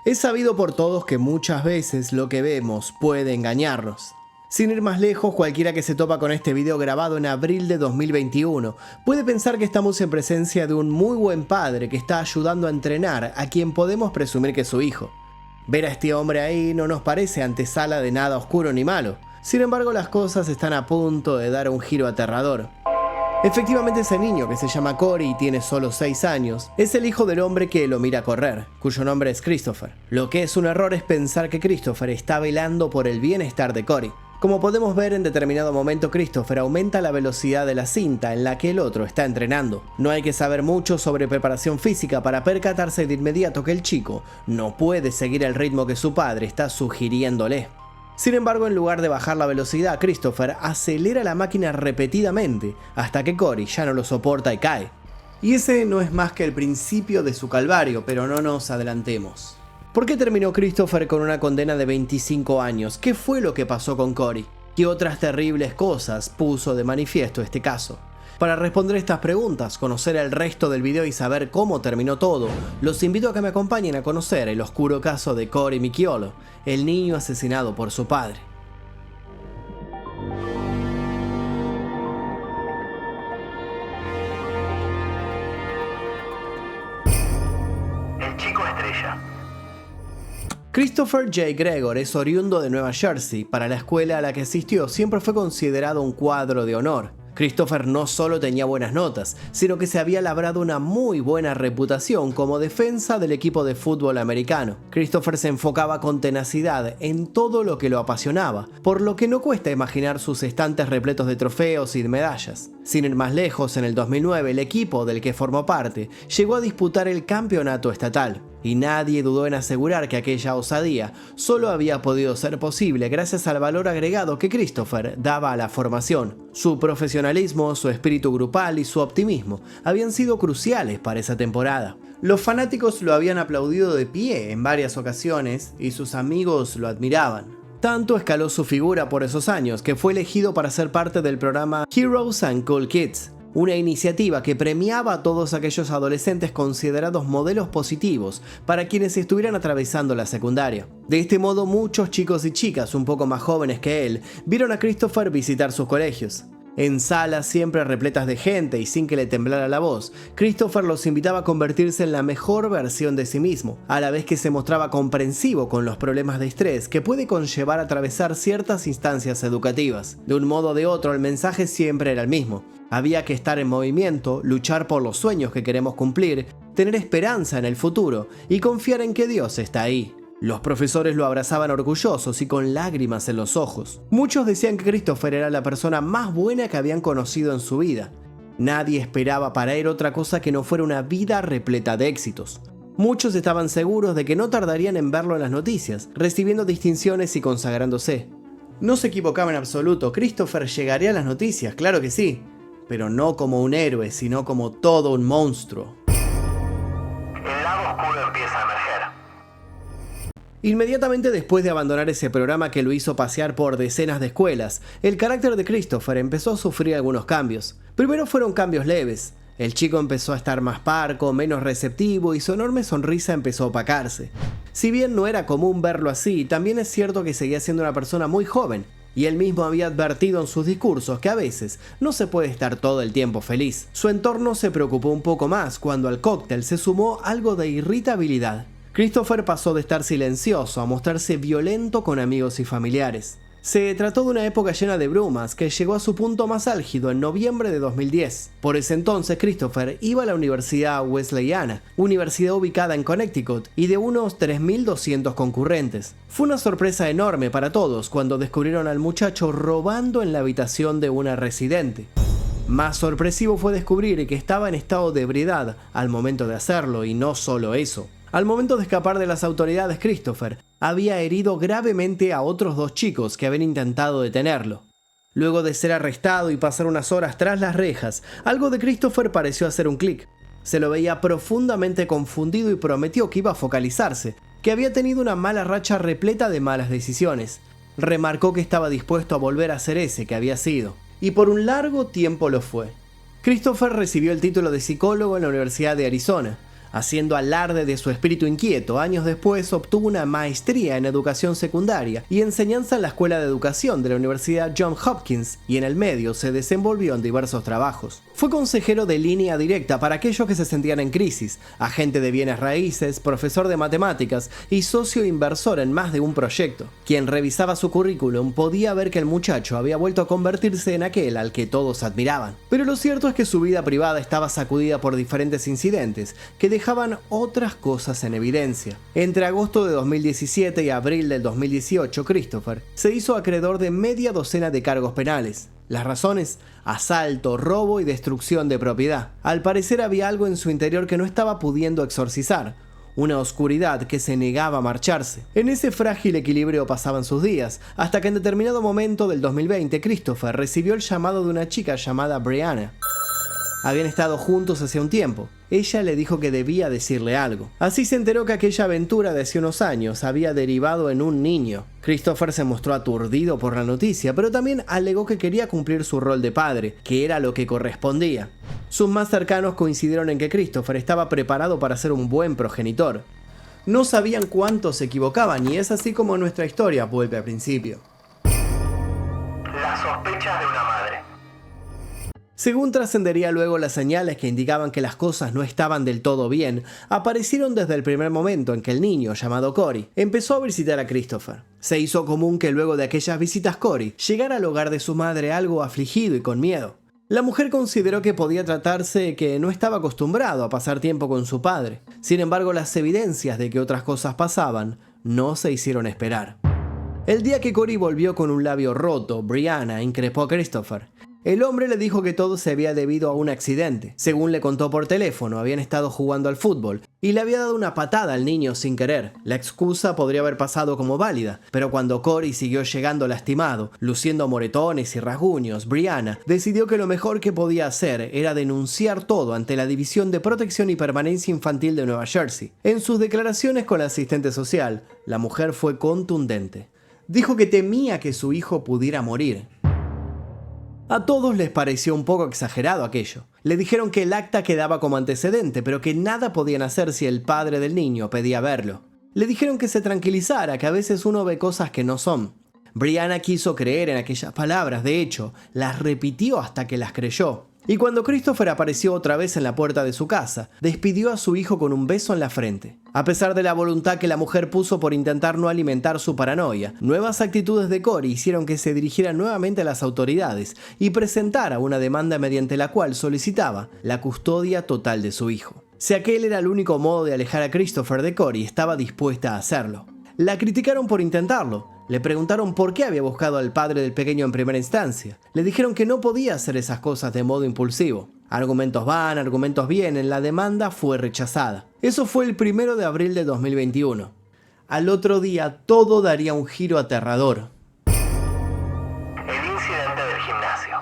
Es sabido por todos que muchas veces lo que vemos puede engañarnos. Sin ir más lejos, cualquiera que se topa con este video grabado en abril de 2021 puede pensar que estamos en presencia de un muy buen padre que está ayudando a entrenar a quien podemos presumir que es su hijo. Ver a este hombre ahí no nos parece antesala de nada oscuro ni malo. Sin embargo, las cosas están a punto de dar un giro aterrador. Efectivamente, ese niño, que se llama Corey y tiene solo 6 años, es el hijo del hombre que lo mira correr, cuyo nombre es Christopher. Lo que es un error es pensar que Christopher está velando por el bienestar de Corey. Como podemos ver, en determinado momento Christopher aumenta la velocidad de la cinta en la que el otro está entrenando. No hay que saber mucho sobre preparación física para percatarse de inmediato que el chico no puede seguir el ritmo que su padre está sugiriéndole. Sin embargo, en lugar de bajar la velocidad, Christopher acelera la máquina repetidamente hasta que Corey ya no lo soporta y cae. Y ese no es más que el principio de su calvario, pero no nos adelantemos. ¿Por qué terminó Christopher con una condena de 25 años? ¿Qué fue lo que pasó con Corey? ¿Qué otras terribles cosas puso de manifiesto este caso? Para responder estas preguntas, conocer el resto del video y saber cómo terminó todo, los invito a que me acompañen a conocer el oscuro caso de Corey Micchiolo, el niño asesinado por su padre. El chico estrella. Christopher J. Gregor es oriundo de Nueva Jersey. Para la escuela a la que asistió siempre fue considerado un cuadro de honor. Christopher no solo tenía buenas notas, sino que se había labrado una muy buena reputación como defensa del equipo de fútbol americano. Christopher se enfocaba con tenacidad en todo lo que lo apasionaba, por lo que no cuesta imaginar sus estantes repletos de trofeos y de medallas. Sin ir más lejos, en el 2009 el equipo del que formó parte llegó a disputar el campeonato estatal. Y nadie dudó en asegurar que aquella osadía solo había podido ser posible gracias al valor agregado que Christopher daba a la formación. Su profesionalismo, su espíritu grupal y su optimismo habían sido cruciales para esa temporada. Los fanáticos lo habían aplaudido de pie en varias ocasiones y sus amigos lo admiraban. Tanto escaló su figura por esos años que fue elegido para ser parte del programa Heroes and Cool Kids, una iniciativa que premiaba a todos aquellos adolescentes considerados modelos positivos para quienes estuvieran atravesando la secundaria. De este modo, muchos chicos y chicas un poco más jóvenes que él vieron a Christopher visitar sus colegios. En salas siempre repletas de gente y sin que le temblara la voz, Christopher los invitaba a convertirse en la mejor versión de sí mismo, a la vez que se mostraba comprensivo con los problemas de estrés que puede conllevar a atravesar ciertas instancias educativas. De un modo o de otro, el mensaje siempre era el mismo. Había que estar en movimiento, luchar por los sueños que queremos cumplir, tener esperanza en el futuro y confiar en que Dios está ahí. Los profesores lo abrazaban orgullosos y con lágrimas en los ojos. Muchos decían que Christopher era la persona más buena que habían conocido en su vida. Nadie esperaba para él otra cosa que no fuera una vida repleta de éxitos. Muchos estaban seguros de que no tardarían en verlo en las noticias, recibiendo distinciones y consagrándose. No se equivocaba en absoluto, Christopher llegaría a las noticias, claro que sí, pero no como un héroe, sino como todo un monstruo. El lado oscuro empieza a emerger. Inmediatamente después de abandonar ese programa que lo hizo pasear por decenas de escuelas, el carácter de Christopher empezó a sufrir algunos cambios. Primero fueron cambios leves. El chico empezó a estar más parco, menos receptivo y su enorme sonrisa empezó a opacarse. Si bien no era común verlo así, también es cierto que seguía siendo una persona muy joven, y él mismo había advertido en sus discursos que a veces no se puede estar todo el tiempo feliz. Su entorno se preocupó un poco más cuando al cóctel se sumó algo de irritabilidad. Christopher pasó de estar silencioso a mostrarse violento con amigos y familiares. Se trató de una época llena de brumas que llegó a su punto más álgido en noviembre de 2010. Por ese entonces Christopher iba a la Universidad Wesleyana, universidad ubicada en Connecticut y de unos 3.200 concurrentes. Fue una sorpresa enorme para todos cuando descubrieron al muchacho robando en la habitación de una residente. Más sorpresivo fue descubrir que estaba en estado de ebriedad al momento de hacerlo, y no solo eso. Al momento de escapar de las autoridades, Christopher había herido gravemente a otros 2 chicos que habían intentado detenerlo. Luego de ser arrestado y pasar unas horas tras las rejas, algo de Christopher pareció hacer un clic. Se lo veía profundamente confundido y prometió que iba a focalizarse, que había tenido una mala racha repleta de malas decisiones. Remarcó que estaba dispuesto a volver a ser ese que había sido. Y por un largo tiempo lo fue. Christopher recibió el título de psicólogo en la Universidad de Arizona. Haciendo alarde de su espíritu inquieto, años después obtuvo una maestría en educación secundaria y enseñanza en la Escuela de Educación de la Universidad Johns Hopkins, y en el medio se desenvolvió en diversos trabajos. Fue consejero de línea directa para aquellos que se sentían en crisis, agente de bienes raíces, profesor de matemáticas y socio inversor en más de un proyecto. Quien revisaba su currículum podía ver que el muchacho había vuelto a convertirse en aquel al que todos admiraban. Pero lo cierto es que su vida privada estaba sacudida por diferentes incidentes que dejaban otras cosas en evidencia. Entre agosto de 2017 y abril del 2018, Christopher se hizo acreedor de media docena de cargos penales. Las razones: asalto, robo y destrucción de propiedad. Al parecer había algo en su interior que no estaba pudiendo exorcizar, una oscuridad que se negaba a marcharse. En ese frágil equilibrio pasaban sus días, hasta que en determinado momento del 2020, Christopher recibió el llamado de una chica llamada Brianna. Habían estado juntos hace un tiempo. Ella le dijo que debía decirle algo. Así se enteró que aquella aventura de hace unos años había derivado en un niño. Christopher se mostró aturdido por la noticia, pero también alegó que quería cumplir su rol de padre, que era lo que correspondía. Sus más cercanos coincidieron en que Christopher estaba preparado para ser un buen progenitor. No sabían cuánto se equivocaban, y es así como nuestra historia vuelve al principio. Las sospechas de una madre. Según trascendería luego, las señales que indicaban que las cosas no estaban del todo bien aparecieron desde el primer momento en que el niño, llamado Cory, empezó a visitar a Christopher. Se hizo común que luego de aquellas visitas Cory llegara al hogar de su madre algo afligido y con miedo. La mujer consideró que podía tratarse que no estaba acostumbrado a pasar tiempo con su padre. Sin embargo, las evidencias de que otras cosas pasaban no se hicieron esperar. El día que Cory volvió con un labio roto, Brianna increpó a Christopher. El hombre le dijo que todo se había debido a un accidente. Según le contó por teléfono, habían estado jugando al fútbol y le había dado una patada al niño sin querer. La excusa podría haber pasado como válida, pero cuando Cory siguió llegando lastimado, luciendo moretones y rasguños, Brianna decidió que lo mejor que podía hacer era denunciar todo ante la División de Protección y Permanencia Infantil de Nueva Jersey. En sus declaraciones con la asistente social, la mujer fue contundente. Dijo que temía que su hijo pudiera morir. A todos les pareció un poco exagerado aquello. Le dijeron que el acta quedaba como antecedente, pero que nada podían hacer si el padre del niño pedía verlo. Le dijeron que se tranquilizara, que a veces uno ve cosas que no son. Brianna quiso creer en aquellas palabras, de hecho, las repitió hasta que las creyó. Y cuando Christopher apareció otra vez en la puerta de su casa, despidió a su hijo con un beso en la frente. A pesar de la voluntad que la mujer puso por intentar no alimentar su paranoia, nuevas actitudes de Cory hicieron que se dirigiera nuevamente a las autoridades y presentara una demanda mediante la cual solicitaba la custodia total de su hijo. Si aquel era el único modo de alejar a Christopher de Cory, estaba dispuesta a hacerlo. La criticaron por intentarlo. Le preguntaron por qué había buscado al padre del pequeño en primera instancia. Le dijeron que no podía hacer esas cosas de modo impulsivo. Argumentos van, argumentos vienen, la demanda fue rechazada. Eso fue el 1 de abril de 2021. Al otro día todo daría un giro aterrador. El incidente del gimnasio.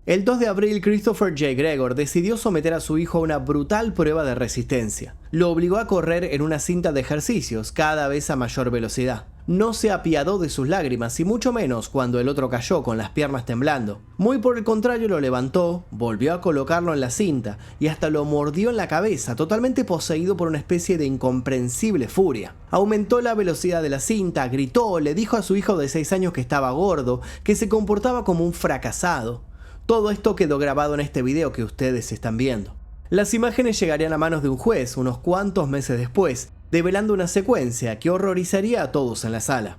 El 2 de abril, Christopher J. Gregor decidió someter a su hijo a una brutal prueba de resistencia. Lo obligó a correr en una cinta de ejercicios cada vez a mayor velocidad. No se apiadó de sus lágrimas y mucho menos cuando el otro cayó con las piernas temblando. Muy por el contrario, lo levantó, volvió a colocarlo en la cinta y hasta lo mordió en la cabeza, totalmente poseído por una especie de incomprensible furia. Aumentó la velocidad de la cinta, gritó, le dijo a su hijo de 6 años que estaba gordo, que se comportaba como un fracasado. Todo esto quedó grabado en este video que ustedes están viendo. Las imágenes llegarían a manos de un juez unos cuantos meses después, develando una secuencia que horrorizaría a todos en la sala.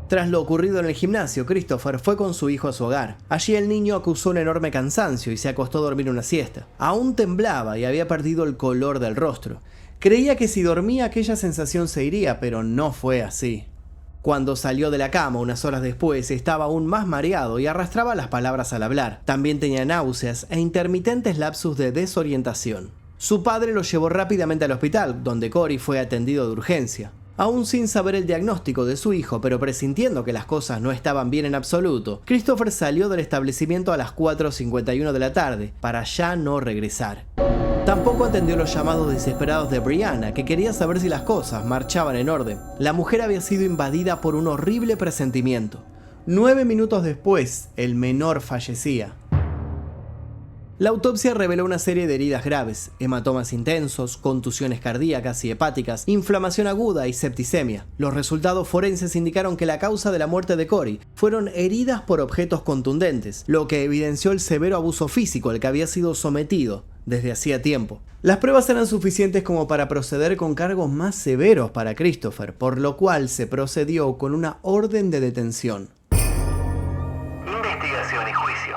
Tras lo ocurrido en el gimnasio, Christopher fue con su hijo a su hogar. Allí el niño acusó un enorme cansancio y se acostó a dormir una siesta. Aún temblaba y había perdido el color del rostro. Creía que si dormía aquella sensación se iría, pero no fue así. Cuando salió de la cama unas horas después, estaba aún más mareado y arrastraba las palabras al hablar. También tenía náuseas e intermitentes lapsus de desorientación. Su padre lo llevó rápidamente al hospital, donde Cory fue atendido de urgencia. Aún sin saber el diagnóstico de su hijo, pero presintiendo que las cosas no estaban bien en absoluto, Christopher salió del establecimiento a las 4:51 de la tarde, para ya no regresar. Tampoco atendió los llamados desesperados de Brianna, que quería saber si las cosas marchaban en orden. La mujer había sido invadida por un horrible presentimiento. 9 minutos después, el menor fallecía. La autopsia reveló una serie de heridas graves, hematomas intensos, contusiones cardíacas y hepáticas, inflamación aguda y septicemia. Los resultados forenses indicaron que la causa de la muerte de Corey fueron heridas por objetos contundentes, lo que evidenció el severo abuso físico al que había sido sometido desde hacía tiempo. Las pruebas eran suficientes como para proceder con cargos más severos para Christopher, por lo cual se procedió con una orden de detención. Investigación y juicio.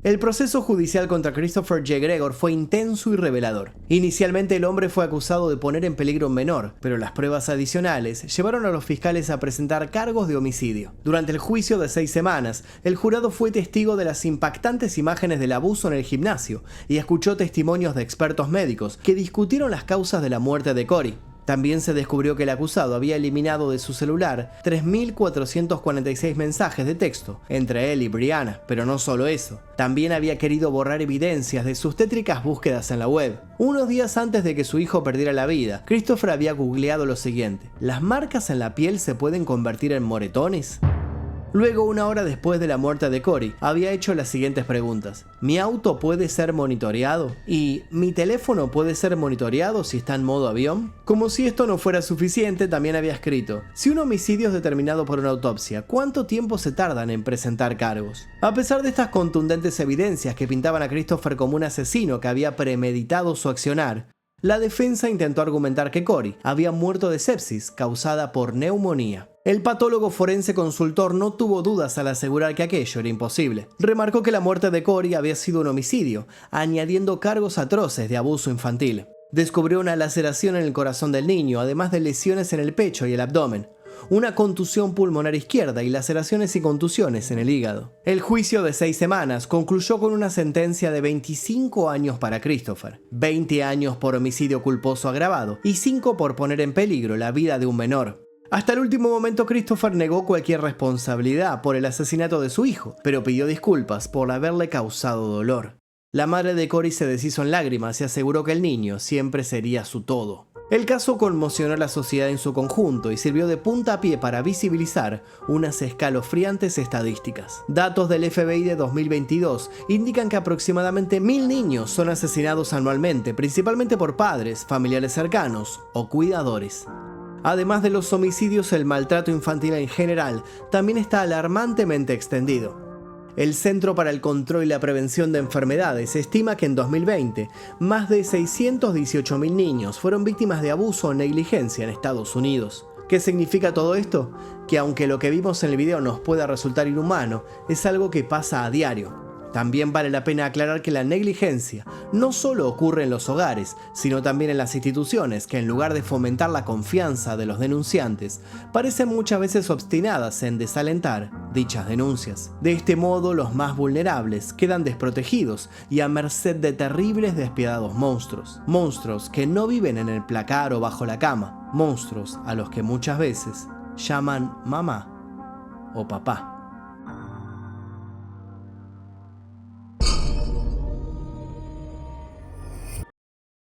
El proceso judicial contra Christopher J. Gregor fue intenso y revelador. Inicialmente el hombre fue acusado de poner en peligro a un menor, pero las pruebas adicionales llevaron a los fiscales a presentar cargos de homicidio. Durante el juicio de 6 semanas, el jurado fue testigo de las impactantes imágenes del abuso en el gimnasio y escuchó testimonios de expertos médicos que discutieron las causas de la muerte de Corey. También se descubrió que el acusado había eliminado de su celular 3.446 mensajes de texto entre él y Brianna, pero no solo eso. También había querido borrar evidencias de sus tétricas búsquedas en la web. Unos días antes de que su hijo perdiera la vida, Christopher había googleado lo siguiente: ¿las marcas en la piel se pueden convertir en moretones? Luego, una hora después de la muerte de Corey, había hecho las siguientes preguntas. ¿Mi auto puede ser monitoreado? ¿Y mi teléfono puede ser monitoreado si está en modo avión? Como si esto no fuera suficiente, también había escrito: si un homicidio es determinado por una autopsia, ¿cuánto tiempo se tardan en presentar cargos? A pesar de estas contundentes evidencias que pintaban a Christopher como un asesino que había premeditado su accionar, la defensa intentó argumentar que Corey había muerto de sepsis causada por neumonía. El patólogo forense consultor no tuvo dudas al asegurar que aquello era imposible. Remarcó que la muerte de Corey había sido un homicidio, añadiendo cargos atroces de abuso infantil. Descubrió una laceración en el corazón del niño, además de lesiones en el pecho y el abdomen, una contusión pulmonar izquierda y laceraciones y contusiones en el hígado. El juicio de 6 semanas concluyó con una sentencia de 25 años para Christopher, 20 años por homicidio culposo agravado y 5 por poner en peligro la vida de un menor. Hasta el último momento Christopher negó cualquier responsabilidad por el asesinato de su hijo, pero pidió disculpas por haberle causado dolor. La madre de Corey se deshizo en lágrimas y aseguró que el niño siempre sería su todo. El caso conmocionó a la sociedad en su conjunto y sirvió de puntapié para visibilizar unas escalofriantes estadísticas. Datos del FBI de 2022 indican que aproximadamente 1000 niños son asesinados anualmente, principalmente por padres, familiares cercanos o cuidadores. Además de los homicidios, el maltrato infantil en general también está alarmantemente extendido. El Centro para el Control y la Prevención de Enfermedades estima que en 2020 más de 618.000 niños fueron víctimas de abuso o negligencia en Estados Unidos. ¿Qué significa todo esto? Que aunque lo que vimos en el video nos pueda resultar inhumano, es algo que pasa a diario. También vale la pena aclarar que la negligencia no solo ocurre en los hogares, sino también en las instituciones que, en lugar de fomentar la confianza de los denunciantes, parecen muchas veces obstinadas en desalentar dichas denuncias. De este modo, los más vulnerables quedan desprotegidos y a merced de terribles despiadados monstruos. Monstruos que no viven en el placar o bajo la cama. Monstruos a los que muchas veces llaman mamá o papá.